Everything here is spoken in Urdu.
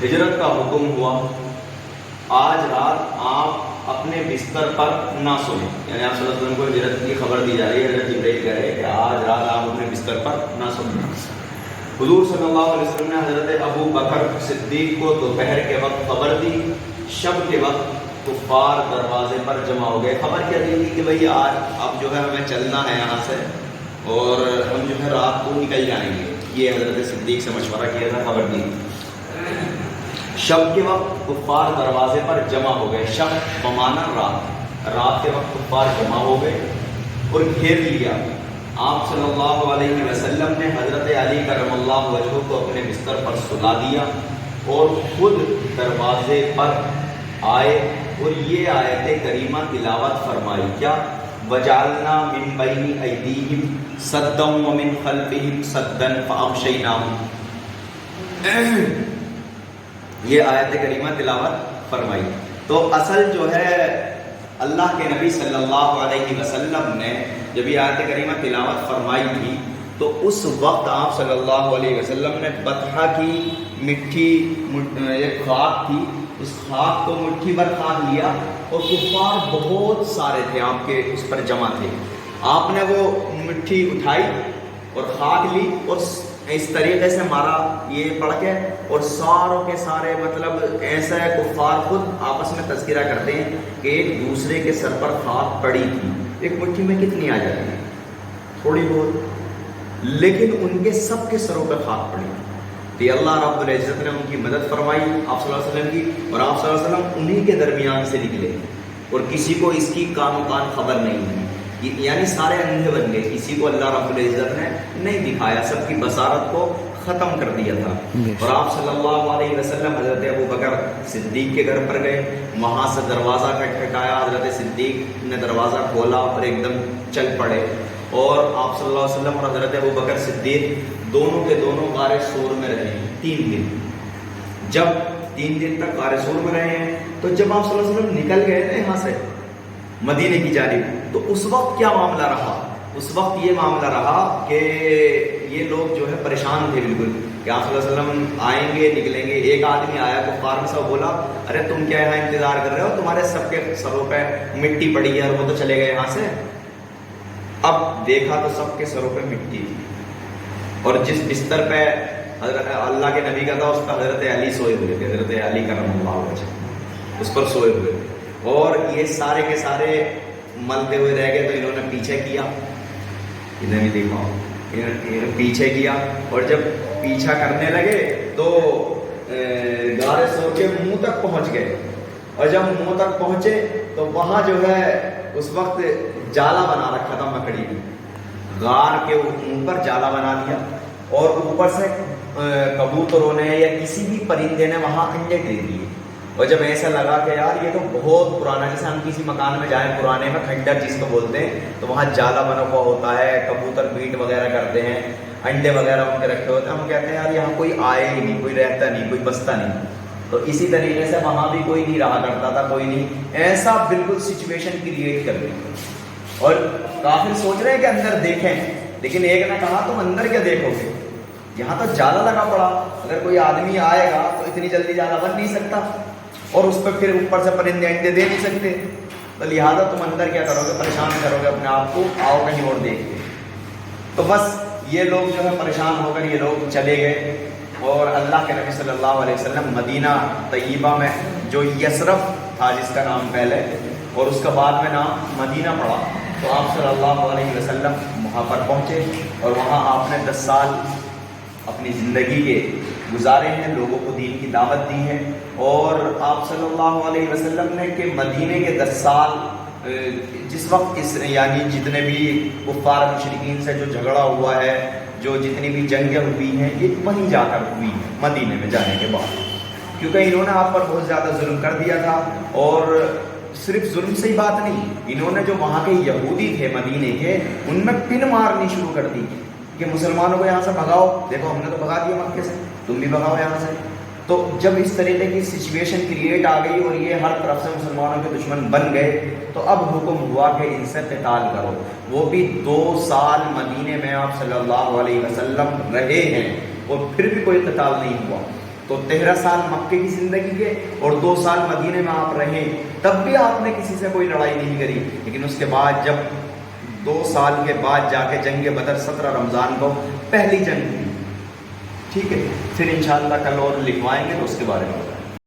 ہجرت کا حکم ہوا، آج رات آپ اپنے بستر پر نہ سوئیں، یعنی آپ صلی اللہ علیہ وسلم کو ہجرت کی خبر دی جا رہی ہے، حضرت جبرائیل کہہ رہے ہیں کہ آج رات آپ اپنے بستر پر نہ سوئیں۔ حضور صلی اللہ علیہ وسلم نے حضرت ابو بکر صدیق کو دوپہر کے وقت خبر دی، شب کے وقت کفار دروازے پر جمع ہو گئے۔ خبر کیا دی تھی کہ بھئی آج اب جو ہے ہمیں چلنا ہے یہاں سے اور ہم جو ہے رات کو نکل جائیں گے، یہ حضرت صدیق سے مشورہ کیا تھا، خبر دی۔ شب کے وقت کفار دروازے پر جمع ہو گئے، شب بمانا رات، رات کے وقت کفار جمع ہو گئے اور گھیر لیا۔ آپ صلی اللہ علیہ وسلم نے حضرت علی کرم اللہ وجہہ کو اپنے بستر پر سلا دیا اور خود دروازے پر آئے اور یہ آیت کریمہ تلاوت فرمائی، کیا وجعلنا من بین ایدیہم سدا ومن خلفہم سدا فاغشیناہم، یہ آیت کریمہ تلاوت فرمائی۔ تو اصل جو ہے اللہ کے نبی صلی اللہ علیہ وسلم نے جب یہ آیت کریمہ تلاوت فرمائی تھی تو اس وقت آپ صلی اللہ علیہ وسلم نے بطحہ کی مٹھی ایک خاک تھی، اس خاک کو مٹھی بھر خاک لیا اور کفار بہت سارے تھے آپ کے اس پر جمع تھے، آپ نے وہ مٹھی اٹھائی اور خاک لی اور اس طریقے سے مارا یہ پڑھ کے، اور ساروں کے سارے مطلب ایسا ہے کفار خود آپس میں تذکرہ کرتے ہیں کہ ایک دوسرے کے سر پر خاک پڑی تھی، ایک مٹھی میں کتنی آ جاتی ہے، تھوڑی بہت، لیکن ان کے سب کے سروں پہ خاک پڑی تو اللہ رب العزت نے ان کی مدد فرمائی آپ صلی اللہ علیہ وسلم کی، اور آپ صلی اللہ علیہ وسلم انہی کے درمیان سے نکلے اور کسی کو اس کی کان و کان خبر نہیں ہوئی، یعنی سارے اندھے بن گئے، کسی کو اللہ رب العزت نے نہیں دکھایا، سب کی بصارت کو ختم کر دیا تھا۔ اور آپ صلی اللہ علیہ وسلم حضرت ابو بکر صدیق کے گھر پر گئے، وہاں سے دروازہ کھٹکھٹایا، حضرت صدیق نے دروازہ کھولا اور ایک دم چل پڑے، اور آپ صلی اللہ علیہ وسلم اور حضرت ابو بکر صدیق دونوں کے دونوں غار ثور میں رہے 3 دن۔ جب 3 دن تک غار ثور میں رہے ہیں تو جب آپ صلی اللہ علیہ وسلم نکل گئے نا یہاں سے مدینے کی جانب، تو اس وقت کیا معاملہ رہا؟ اس وقت یہ معاملہ رہا کہ یہ لوگ جو ہے پریشان تھے بالکل کہ آپ صلی اللہ علیہ وسلم آئیں گے نکلیں گے۔ ایک آدمی آیا کفار میں سے بولا، ارے تم کیا یہاں انتظار کر رہے ہو، تمہارے سب کے سروں پہ مٹی پڑی ہے اور وہ تو چلے گئے یہاں سے۔ اب دیکھا تو سب کے سروں پہ مٹی تھی، اور جس بستر پہ حضرت اللہ کے نبی کا تھا اس پر حضرت علی سوئے ہوئے تھے، حضرت علی کرم اللہ وجہہ اس پر سوئے ہوئے تھے، اور یہ سارے کے سارے ملتے ہوئے رہ گئے۔ تو انہوں نے پیچھے کیا، انہیں بھی دیکھا، انہوں نے پیچھے کیا، اور جب پیچھا کرنے لگے تو غار ثور کے منہ تک پہنچ گئے، اور جب منہ تک پہنچے تو وہاں جو ہے اس وقت جالا بنا رکھا تھا مکڑی نے، غار کے اوپر جالا بنا دیا، اور اوپر سے کبوتروں نے یا کسی بھی پرندے نے وہاں انڈے دے دیے، اور جب ایسا لگا کہ یار یہ تو بہت پرانا، جیسے ہم کسی مکان میں جائیں پرانے میں کھنڈر جس کو بولتے ہیں، تو وہاں جالا بنا ہوا ہوتا ہے، کبوتر میٹ وغیرہ کرتے ہیں، انڈے وغیرہ ان کے رکھے ہوتے ہیں، ہم کہتے ہیں یار یہاں کوئی آئے ہی نہیں، کوئی رہتا نہیں، کوئی بستا نہیں۔ تو اسی طریقے سے وہاں بھی کوئی نہیں رہا کرتا تھا، کوئی نہیں، ایسا بالکل سچویشن کریٹ کر دی، اور کافر سوچ رہے ہیں کہ اندر دیکھیں، لیکن ایک نے کہا تم اندر کیا دیکھو گے، یہاں تو جالا لگا پڑا، اگر کوئی آدمی آئے گا تو اتنی جلدی جالا بن نہیں سکتا، اور اس پہ پھر اوپر سے پرندے انڈے دے نہیں سکتے، تو لہٰذا تم اندر کیا کرو گے، پریشان کرو گے اپنے آپ کو، آؤ کہیں اور دیکھ کے۔ تو بس یہ لوگ جو ہے پریشان ہو کر یہ لوگ چلے گئے، اور اللہ کے نبی صلی اللہ علیہ وسلم مدینہ طیبہ میں جو یثرب تھا جس کا نام پہلے اور اس کا بعد میں نام مدینہ پڑا، تو آپ صلی اللہ علیہ وسلم وہاں پر پہنچے، اور وہاں آپ نے 10 سال اپنی زندگی کے گزارے ہیں، لوگوں کو دین کی دعوت دی ہے، اور آپ صلی اللہ علیہ وسلم نے کہ مدینے کے 10 سال جس وقت اس یعنی جتنے بھی کفار مشرکین سے جو جھگڑا ہوا ہے، جو جتنی بھی جنگیں ہوئی ہیں، یہ وہیں جا کر ہوئی ہیں مدینے میں جانے کے بعد، کیونکہ انہوں نے آپ پر بہت زیادہ ظلم کر دیا تھا، اور صرف ظلم سے ہی بات نہیں، انہوں نے جو وہاں کے یہودی تھے مدینے کے، ان میں پن مارنی شروع کر دی کہ مسلمانوں کو یہاں سے بھگاؤ، دیکھو ہم نے تو بھگا دیا مکے سے، تم بھی بھگاؤ یہاں سے۔ تو جب اس طریقے کی سچویشن کریٹ آ گئی اور یہ ہر طرف سے مسلمانوں کے دشمن بن گئے، تو اب حکم ہوا کہ ان سے قتال کرو، وہ بھی 2 سال مدینے میں آپ صلی اللہ علیہ وسلم رہے ہیں اور پھر بھی کوئی قتال نہیں ہوا۔ تو 13 سال مکے کی زندگی کے اور 2 سال مدینے میں آپ رہے، تب بھی آپ نے کسی سے کوئی لڑائی نہیں کری، لیکن اس کے بعد جب 2 سال کے بعد جا کے جنگ بدر 17 رمضان کو پہلی جنگ تھی، ٹھیک ہے، پھر انشاءاللہ کل اور لکھوائیں گے تو اس کے بارے میں